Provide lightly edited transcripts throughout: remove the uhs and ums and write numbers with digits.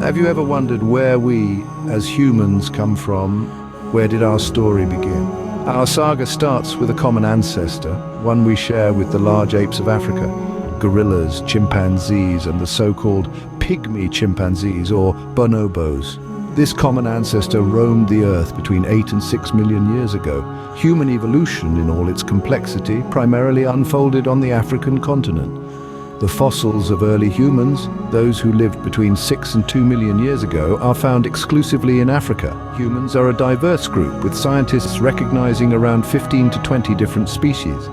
Have you ever wondered where we, as humans, come from? Where did our story begin? Our saga starts with a common ancestor, one we share with the large apes of Africa. Gorillas, chimpanzees, and the so-called pygmy chimpanzees, or bonobos. This common ancestor roamed the Earth between 8 and 6 million years ago. Human evolution, in all its complexity, primarily unfolded on the African continent. The fossils of early humans, those who lived between 6 and 2 million years ago, are found exclusively in Africa. Humans are a diverse group, with scientists recognizing around 15 to 20 different species.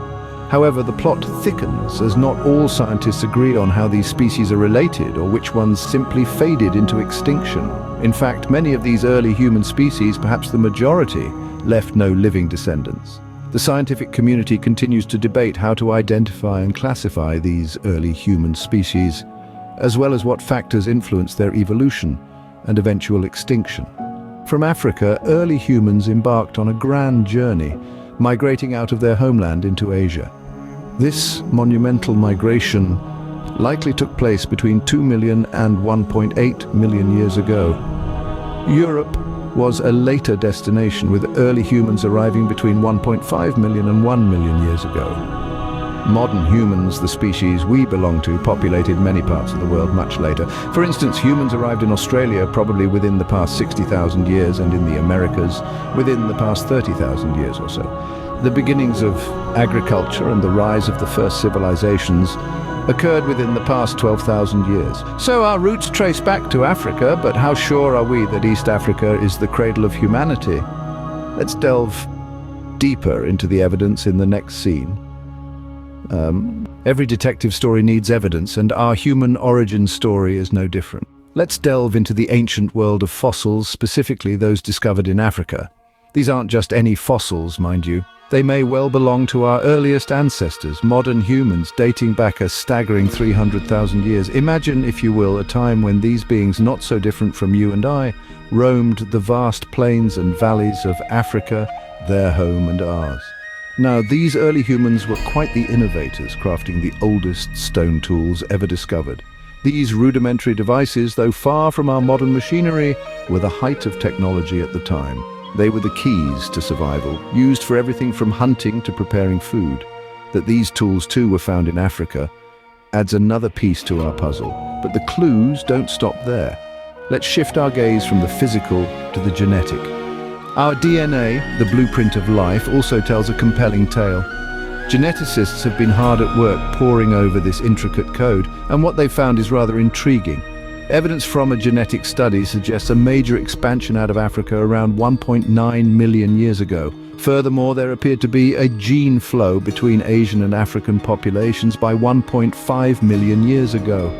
However, the plot thickens as not all scientists agree on how these species are related or which ones simply faded into extinction. In fact, many of these early human species, perhaps the majority, left no living descendants. The scientific community continues to debate how to identify and classify these early human species, as well as what factors influence their evolution and eventual extinction. From Africa, early humans embarked on a grand journey, migrating out of their homeland into Asia. This monumental migration likely took place between 2 million and 1.8 million years ago. Europe was a later destination, with early humans arriving between 1.5 million and 1 million years ago. Modern humans, the species we belong to, populated many parts of the world much later. For instance, humans arrived in Australia probably within the past 60,000 years, and in the Americas within the past 30,000 years or so. The beginnings of agriculture and the rise of the first civilizations occurred within the past 12,000 years. So our roots trace back to Africa, but how sure are we that East Africa is the cradle of humanity? Let's delve deeper into the evidence in the next scene. Every detective story needs evidence, and our human origin story is no different. Let's delve into the ancient world of fossils, specifically those discovered in Africa. These aren't just any fossils, mind you. They may well belong to our earliest ancestors, modern humans, dating back a staggering 300,000 years. Imagine, if you will, a time when these beings, not so different from you and I, roamed the vast plains and valleys of Africa, their home and ours. Now, these early humans were quite the innovators, crafting the oldest stone tools ever discovered. These rudimentary devices, though far from our modern machinery, were the height of technology at the time. They were the keys to survival, used for everything from hunting to preparing food. That these tools too were found in Africa adds another piece to our puzzle. But the clues don't stop there. Let's shift our gaze from the physical to the genetic. Our DNA, the blueprint of life, also tells a compelling tale. Geneticists have been hard at work poring over this intricate code, and what they've found is rather intriguing. Evidence from a genetic study suggests a major expansion out of Africa around 1.9 million years ago. Furthermore, there appeared to be a gene flow between Asian and African populations by 1.5 million years ago.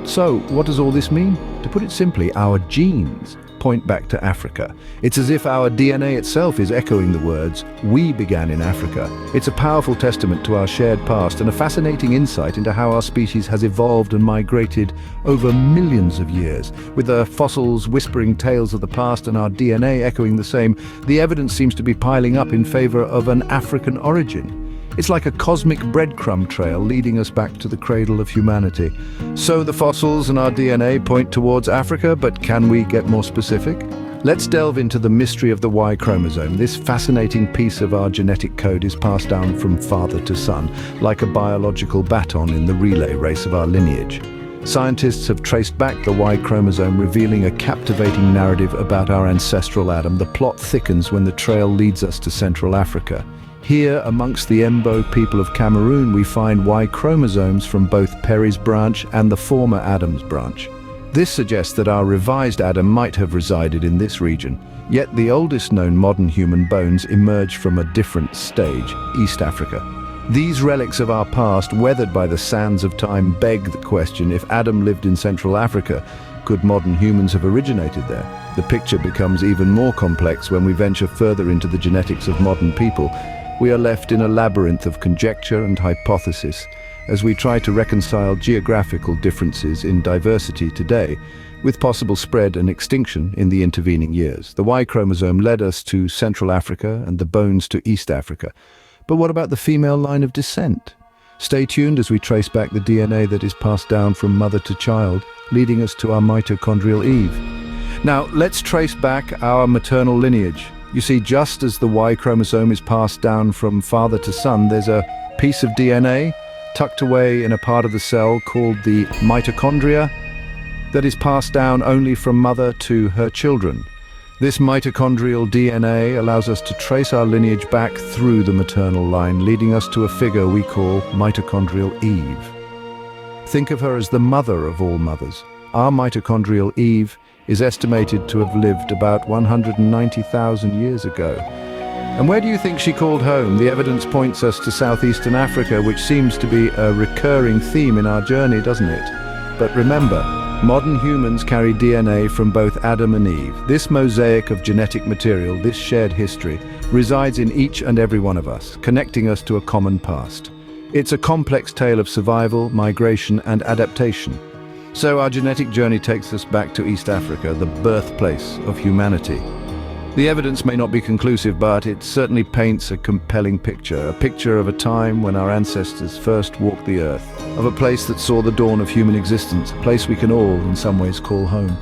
So, what does all this mean? To put it simply, our genes point back to Africa. It's as if our DNA itself is echoing the words, "We began in Africa." It's a powerful testament to our shared past and a fascinating insight into how our species has evolved and migrated over millions of years. With the fossils whispering tales of the past and our DNA echoing the same, the evidence seems to be piling up in favor of an African origin. It's like a cosmic breadcrumb trail leading us back to the cradle of humanity. So the fossils and our DNA point towards Africa, but can we get more specific? Let's delve into the mystery of the Y-chromosome. This fascinating piece of our genetic code is passed down from father to son, like a biological baton in the relay race of our lineage. Scientists have traced back the Y-chromosome, revealing a captivating narrative about our ancestral Adam. The plot thickens when the trail leads us to Central Africa. Here, amongst the Embo people of Cameroon, we find Y-chromosomes from both Perry's branch and the former Adam's branch. This suggests that our revised Adam might have resided in this region. Yet the oldest known modern human bones emerged from a different stage, East Africa. These relics of our past, weathered by the sands of time, beg the question: if Adam lived in Central Africa, could modern humans have originated there? The picture becomes even more complex when we venture further into the genetics of modern people. We are left in a labyrinth of conjecture and hypothesis as we try to reconcile geographical differences in diversity today with possible spread and extinction in the intervening years. The Y chromosome led us to Central Africa and the bones to East Africa. But what about the female line of descent? Stay tuned as we trace back the DNA that is passed down from mother to child, leading us to our mitochondrial Eve. Now, let's trace back our maternal lineage. You see, just as the Y chromosome is passed down from father to son, there's a piece of DNA tucked away in a part of the cell called the mitochondria that is passed down only from mother to her children. This mitochondrial DNA allows us to trace our lineage back through the maternal line, leading us to a figure we call Mitochondrial Eve. Think of her as the mother of all mothers. Our Mitochondrial Eve is estimated to have lived about 190,000 years ago. And where do you think she called home? The evidence points us to southeastern Africa, which seems to be a recurring theme in our journey, doesn't it? But remember, modern humans carry DNA from both Adam and Eve. This mosaic of genetic material, this shared history, resides in each and every one of us, connecting us to a common past. It's a complex tale of survival, migration, and adaptation. So our genetic journey takes us back to East Africa, the birthplace of humanity. The evidence may not be conclusive, but it certainly paints a compelling picture, a picture of a time when our ancestors first walked the earth, of a place that saw the dawn of human existence, a place we can all, in some ways, call home.